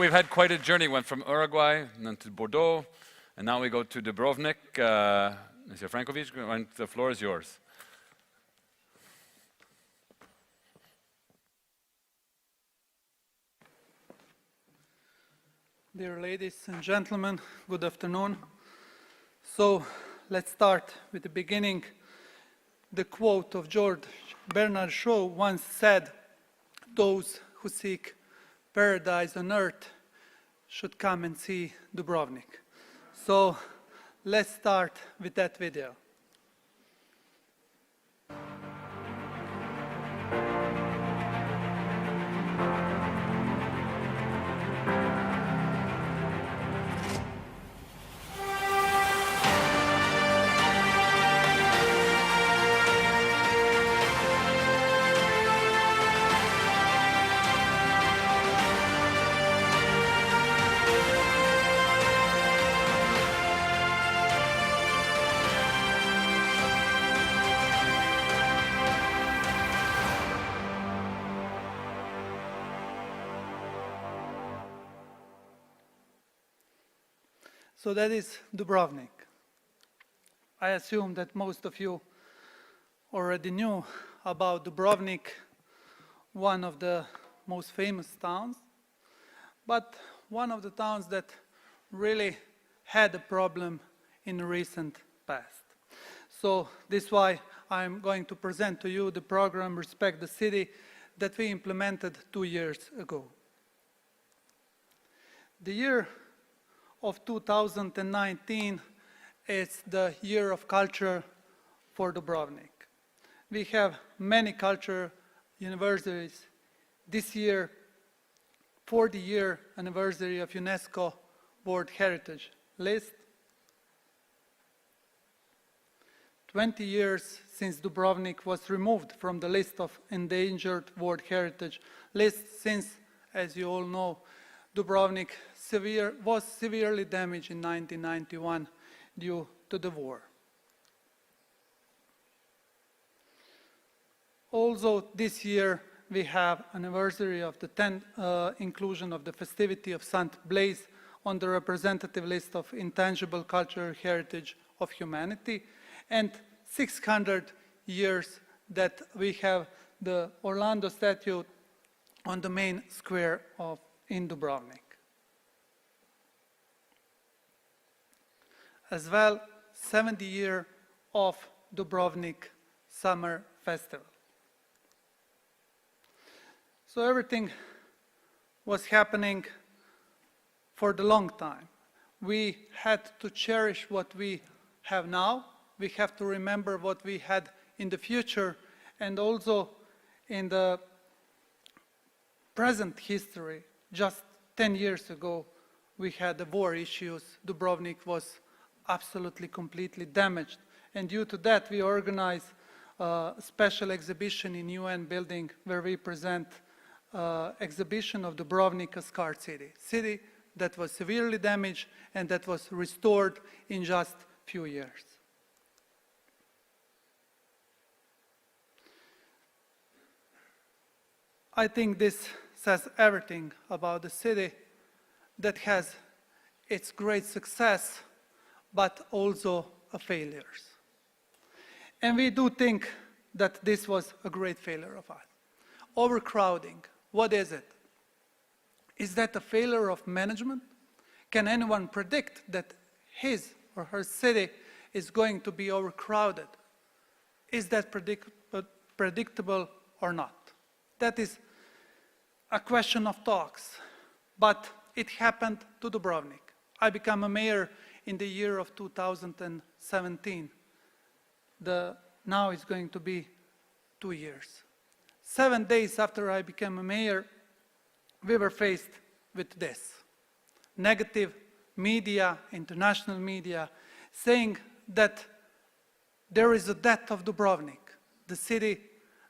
we've had quite a journey. Went from Uruguay and then to Bordeaux, and now we go to Dubrovnik. Mr. Franković, the floor is yours. Dear ladies and gentlemen, good afternoon. So let's start with the beginning. The quote of George Bernard Shaw once said, "Those who seek paradise on earth should come and see Dubrovnik." So let's start with that video. So that is Dubrovnik. I assume that most of you already knew about Dubrovnik, one of the most famous towns, but one of the towns that really had a problem in the recent past. So this is why I'm going to present to you the program Respect the City that we implemented 2 years ago. The year of 2019 is the year of culture for Dubrovnik. We have many culture anniversaries. This year, 40-year anniversary of UNESCO World Heritage List. 20 years since Dubrovnik was removed from the list of endangered World Heritage List, since, as you all know, Dubrovnik was severely damaged in 1991 due to the war. Also, this year we have anniversary of the 10th inclusion of the festivity of Saint Blaise on the representative list of intangible cultural heritage of humanity, and 600 years that we have the Orlando statue on the main square in Dubrovnik. As well, 70 years of Dubrovnik Summer Festival. So everything was happening for the long time. We had to cherish what we have now. We have to remember what we had in the future, and also in the present history. Just 10 years ago, we had the war issues. Dubrovnik was absolutely completely damaged. And due to that, we organized a special exhibition in UN building where we present exhibition of Dubrovnik, a scarred city that was severely damaged and that was restored in just few years. I think this says everything about the city that has its great success, but also failures. And we do think that this was a great failure of us. Overcrowding, what is it? Is that a failure of management? Can anyone predict that his or her city is going to be overcrowded? Is that predictable or not? That is a question of talks, but it happened to Dubrovnik. I became a mayor in the year of 2017. Now it's going to be 2 years. 7 days after I became a mayor, we were faced with this. Negative media, international media, saying that there is a death of Dubrovnik, the city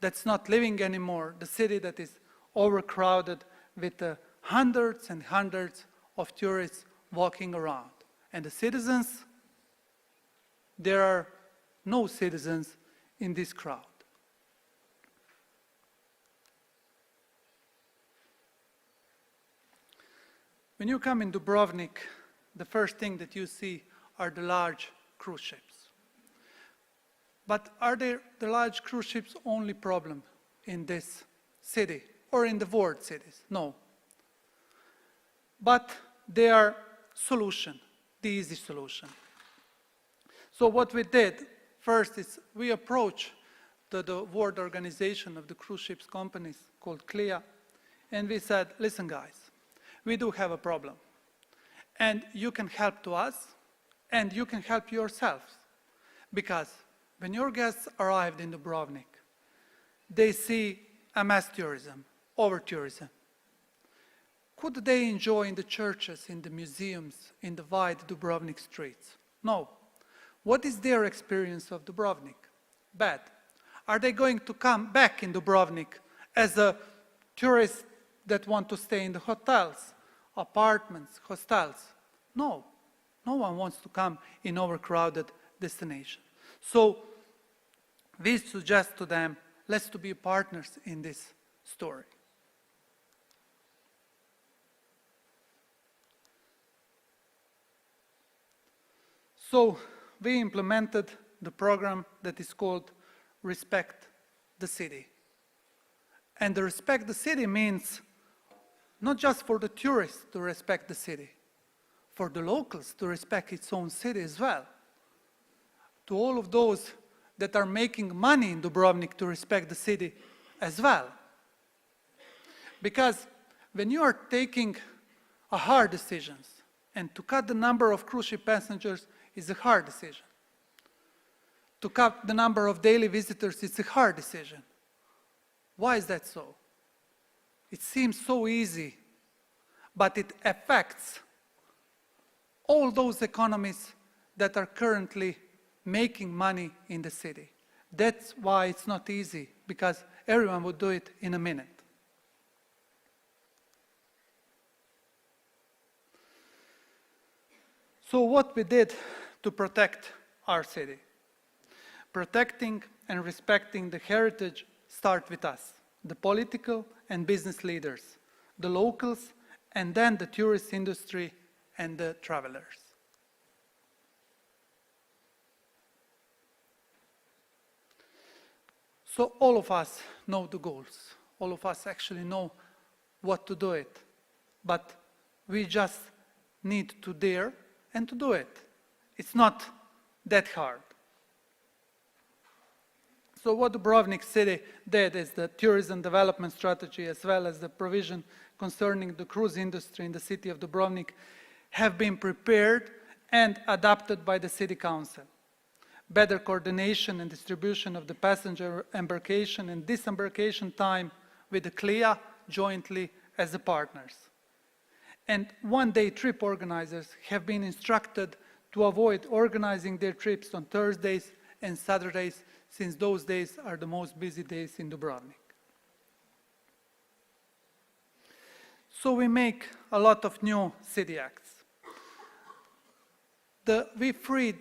that's not living anymore, the city that is overcrowded with hundreds and hundreds of tourists walking around. And the citizens, there are no citizens in this crowd. When you come in Dubrovnik, the first thing that you see are the large cruise ships. But are the large cruise ships only problem in this city or in the world cities? No. But they are solution, the easy solution. So what we did first is we approached the world organization of the cruise ships companies called CLIA, and we said, listen guys, we do have a problem, and you can help to us, and you can help yourselves, because when your guests arrived in Dubrovnik, they see a mass tourism, over-tourism. Could they enjoy in the churches, in the museums, in the wide Dubrovnik streets? No. What is their experience of Dubrovnik? Bad. Are they going to come back in Dubrovnik as a tourist that want to stay in the hotels, apartments, hostels? No. No one wants to come in overcrowded destination. So we suggest to them, let's to be partners in this story. So we implemented the program that is called Respect the City. And the Respect the City means not just for the tourists to respect the city, for the locals to respect its own city as well. To all of those that are making money in Dubrovnik to respect the city as well. Because when you are taking a hard decisions, and to cut the number of cruise ship passengers is a hard decision. To cut the number of daily visitors is a hard decision. Why is that so? It seems so easy, but it affects all those economies that are currently making money in the city. That's why it's not easy, because everyone would do it in a minute. So what we did to protect our city? Protecting and respecting the heritage start with us, the political and business leaders, the locals, and then the tourist industry and the travelers. So all of us know the goals. All of us actually know what to do it. But we just need to dare and to do it. It's not that hard. So what Dubrovnik city did is the tourism development strategy, as well as the provision concerning the cruise industry in the city of Dubrovnik, have been prepared and adopted by the city council. Better coordination and distribution of the passenger embarkation and disembarkation time with the CLIA jointly as the partners. And one-day trip organizers have been instructed to avoid organizing their trips on Thursdays and Saturdays, since those days are the most busy days in Dubrovnik. So we make a lot of new city acts. We freed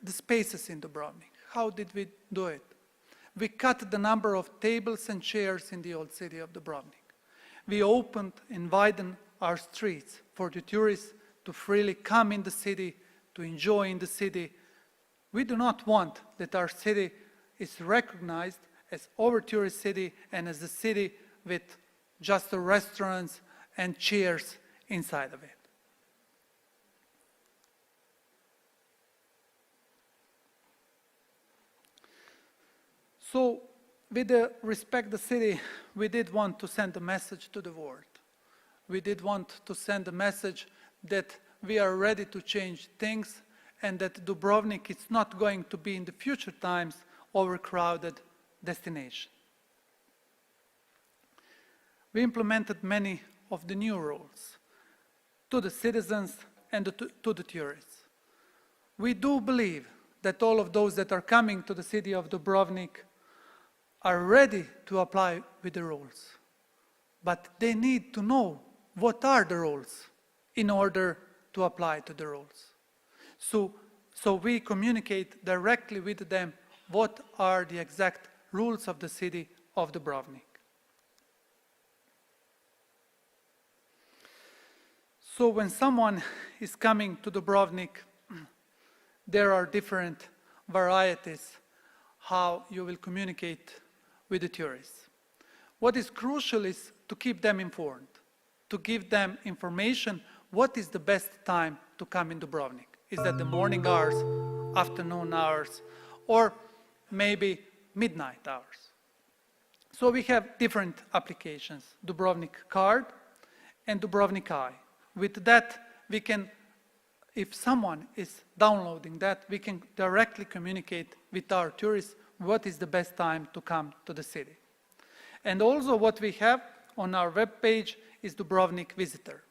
the spaces in Dubrovnik. How did we do it? We cut the number of tables and chairs in the old city of Dubrovnik. We opened and widened our streets for the tourists to freely come in the city, to enjoy in the city. We do not want that our city is recognized as over-tourist city and as a city with just the restaurants and chairs inside of it. So with the Respect the City, we did want to send a message to the world. We did want to send a message that we are ready to change things and that Dubrovnik is not going to be in the future times overcrowded destination. We implemented many of the new rules to the citizens and to the tourists. We do believe that all of those that are coming to the city of Dubrovnik are ready to apply with the rules, but they need to know what are the rules in order to apply to the rules. So we communicate directly with them what are the exact rules of the city of Dubrovnik. So when someone is coming to Dubrovnik, there are different varieties how you will communicate with the tourists. What is crucial is to keep them informed, to give them information what is the best time to come in Dubrovnik. Is that the morning hours, afternoon hours, or maybe midnight hours? So we have different applications, Dubrovnik Card and Dubrovnik Eye. With that, we can, if someone is downloading that, we can directly communicate with our tourists what is the best time to come to the city. And also what we have on our web page is Dubrovnik Visitor.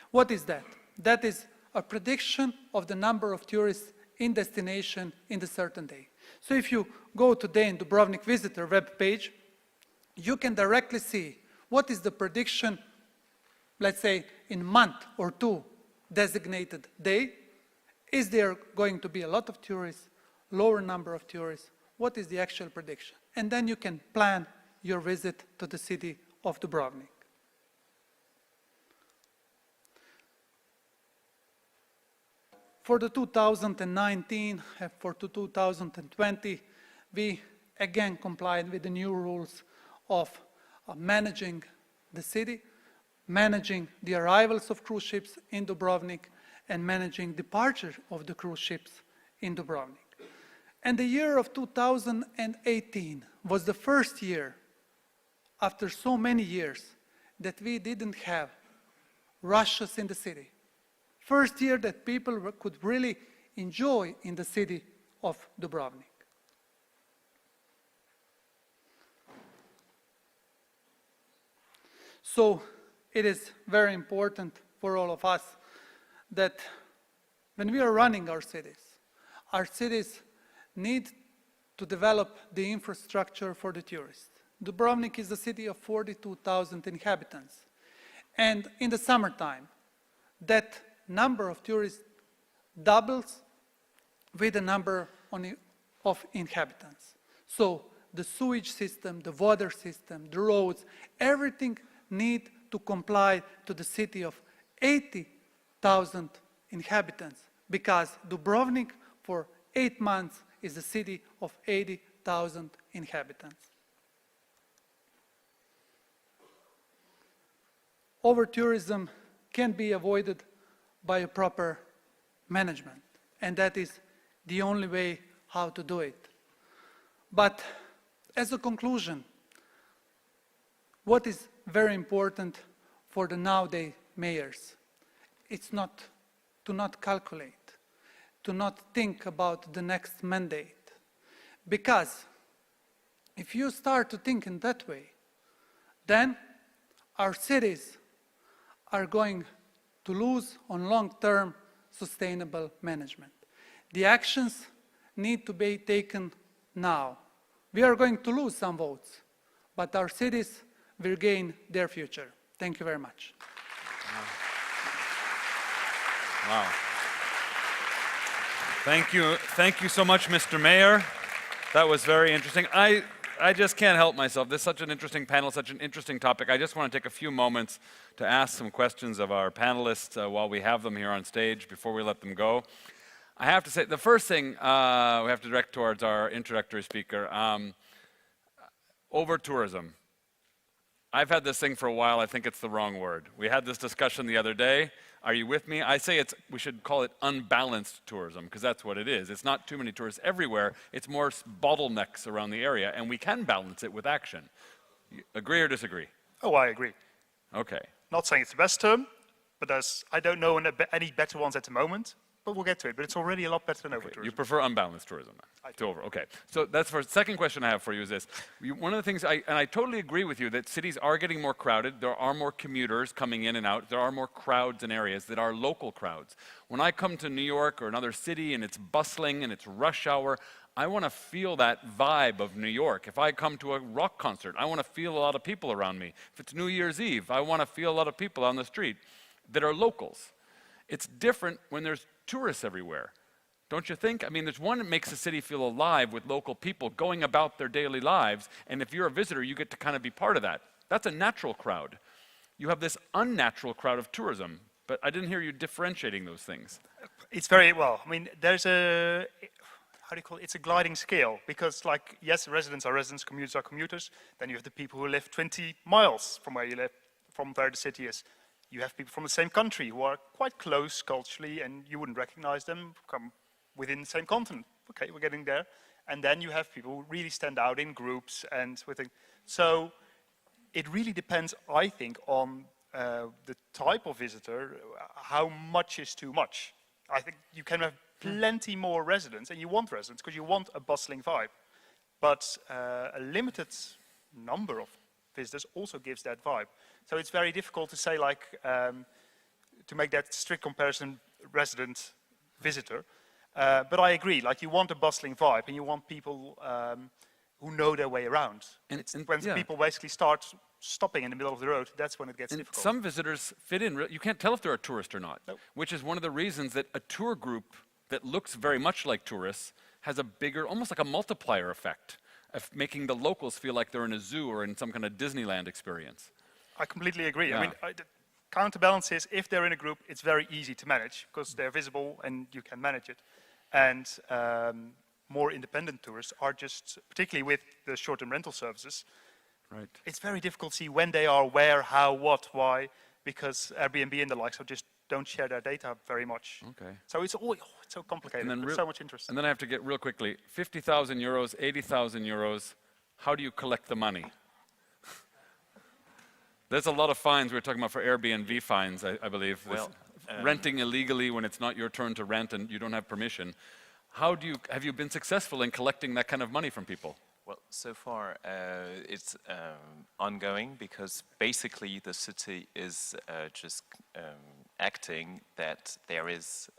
What is that? That is a prediction of the number of tourists in destination in a certain day. So if you go today in Dubrovnik Visitor web page, you can directly see what is the prediction, let's say in a month or two designated day. Is there going to be a lot of tourists, lower number of tourists? What is the actual prediction? And then you can plan your visit to the city of Dubrovnik. For the 2019 and for the 2020, we again complied with the new rules of managing the city, managing the arrivals of cruise ships in Dubrovnik, and managing departure of the cruise ships in Dubrovnik. And the year of 2018 was the first year, after so many years, that we didn't have rushes in the city. First year that people could really enjoy in the city of Dubrovnik. So it is very important for all of us that when we are running our cities need to develop the infrastructure for the tourists. Dubrovnik is a city of 42,000 inhabitants. And in the summertime, that number of tourists doubles with the number of inhabitants. So the sewage system, the water system, the roads, everything need to comply to the city of 80,000 inhabitants, because Dubrovnik for 8 months is a city of 80,000 inhabitants. Overtourism can be avoided by a proper management, and that is the only way how to do it. But as a conclusion, what is very important for the nowadays mayors, it's not to not calculate, to not think about the next mandate. Because if you start to think in that way, then our cities are going to lose on long-term sustainable management. The actions need to be taken now. We are going to lose some votes, but our cities will gain their future. Thank you very much. Wow. Thank you so much, Mr. Mayor. That was very interesting. I just can't help myself. This is such an interesting panel, such an interesting topic. I just want to take a few moments to ask some questions of our panelists while we have them here on stage before we let them go. I have to say, the first thing we have to direct towards our introductory speaker, over-tourism. I've had this thing for a while. I think it's the wrong word. We had this discussion the other day. Are you with me? I say we should call it unbalanced tourism, because that's what it is. It's not too many tourists everywhere. It's more bottlenecks around the area, and we can balance it with action. You agree or disagree? Oh, I agree. Okay. Not saying it's the best term, but I don't know any better ones at the moment, but we'll get to it. But it's already a lot better than over-tourism. You prefer unbalanced tourism to over. Okay. So that's the second question I have for you is this. One of the things, and I totally agree with you, that cities are getting more crowded. There are more commuters coming in and out. There are more crowds in areas that are local crowds. When I come to New York or another city and it's bustling and it's rush hour, I want to feel that vibe of New York. If I come to a rock concert, I want to feel a lot of people around me. If it's New Year's Eve, I want to feel a lot of people on the street that are locals. It's different when there's tourists everywhere. Don't you think? I mean, there's one that makes the city feel alive with local people going about their daily lives, and if you're a visitor, you get to kind of be part of that. That's a natural crowd. You have this unnatural crowd of tourism. But I didn't hear you differentiating those things. It's very, well, I mean, there's a, how do you call it? It's a gliding scale because, like, yes, residents are residents, commuters are commuters. Then you have the people who live 20 miles from where you live, from where the city is. You have people from the same country who are quite close culturally and you wouldn't recognize them, come within the same continent. Okay, we're getting there. And then you have people who really stand out in groups and within. So it really depends, I think, on the type of visitor, how much is too much. I think you can have plenty more residents, and you want residents because you want a bustling vibe. But a limited number of visitors also gives that vibe. So it's very difficult to say, like, to make that strict comparison resident-visitor. But I agree, like, you want a bustling vibe, and you want people who know their way around. And when people basically start stopping in the middle of the road, that's when it gets difficult. Some visitors fit in. You can't tell if they're a tourist or not, which is one of the reasons that a tour group that looks very much like tourists has a bigger, almost like a multiplier effect of making the locals feel like they're in a zoo or in some kind of Disneyland experience. I completely agree. Yeah. I mean, the counterbalance is if they're in a group, it's very easy to manage because they're visible and you can manage it. And more independent tourists are just, particularly with the short-term rental services, right. It's very difficult to see when they are, where, how, what, why, because Airbnb and the likes are just don't share their data very much. Okay. So it's all it's so complicated. There's so much interest. And then I have to get real quickly, 50,000 euros, 80,000 euros, how do you collect the money? There's a lot of fines we're talking about for Airbnb fines, I believe. Well, renting illegally when it's not your turn to rent and you don't have permission. How do you, have you been successful in collecting that kind of money from people? Well, so far it's ongoing because basically the city is just acting that there is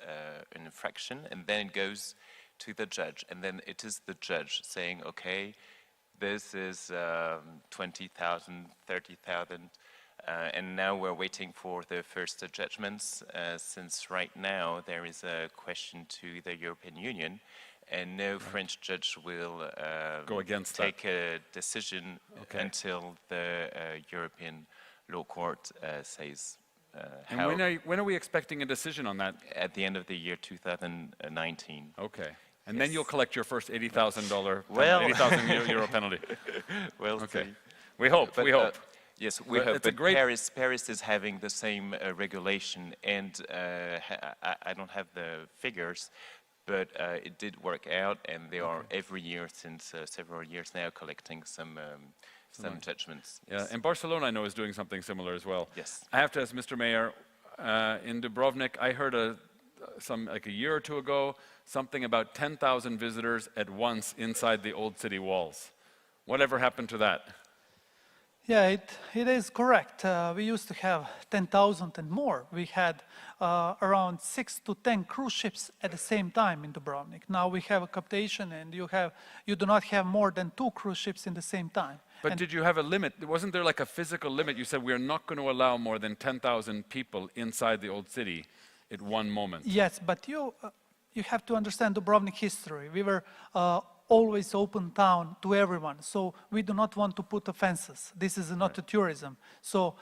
an infraction and then it goes to the judge and then it is the judge saying, okay, this is 20,000, 30,000 and now we're waiting for the first judgments since right now there is a question to the European Union. And no French judge will go against take a decision until the European Law Court says how. And when are we expecting a decision on that? At the end of the year 2019. Okay. And then you'll collect your first $80,000 euro penalty. Well, okay. We hope. We hope. Yes, we hope. But Paris is having the same regulation, and I don't have the figures. But it did work out, and they are every year since several years now collecting some judgments. Yeah, and Barcelona I know is doing something similar as well. Yes. I have to ask Mr. Mayor, in Dubrovnik, I heard like a year or two ago, something about 10,000 visitors at once inside the old city walls. Whatever happened to that? Yeah, it is correct. We used to have 10,000 and more. We had around 6 to 10 cruise ships at the same time in Dubrovnik. Now we have a capitation and you do not have more than 2 cruise ships in the same time. But did you have a limit? Wasn't there like a physical limit? You said we are not going to allow more than 10,000 people inside the old city at one moment. Yes, but you have to understand Dubrovnik history. We were always open town to everyone. So we do not want to put offenses. This is not a tourism. So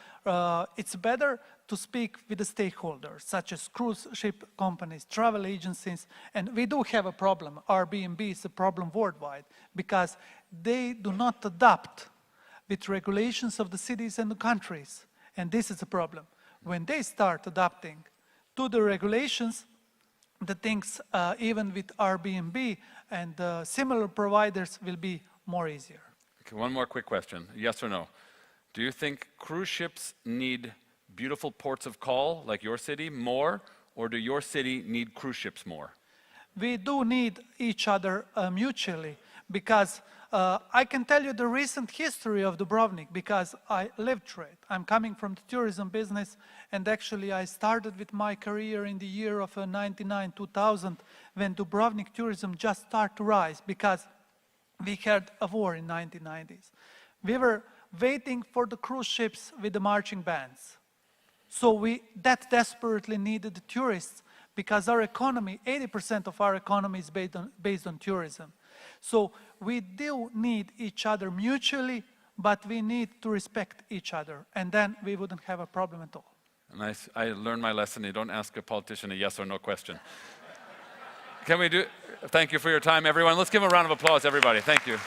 it's better to speak with the stakeholders, such as cruise ship companies, travel agencies. And we do have a problem. Airbnb is a problem worldwide because they do not adapt with regulations of the cities and the countries. And this is a problem. When they start adapting to the regulations, the things, even with Airbnb and similar providers, will be more easier. Okay, one more quick question, yes or no? Do you think cruise ships need beautiful ports of call, like your city, more, or do your city need cruise ships more? We do need each other mutually, because I can tell you the recent history of Dubrovnik, because I lived through it. I'm coming from the tourism business, and actually I started with my career in the year of 99, 2000, when Dubrovnik tourism just started to rise, because we had a war in 1990s. We were waiting for the cruise ships with the marching bands. So we that desperately needed the tourists, because our economy, 80% of our economy is based on tourism. So we do need each other mutually, but we need to respect each other, and then we wouldn't have a problem at all. Nice. I learned my lesson. You don't ask a politician a yes or no question. Can we do? Thank you for your time, everyone. Let's give them a round of applause, everybody. Thank you.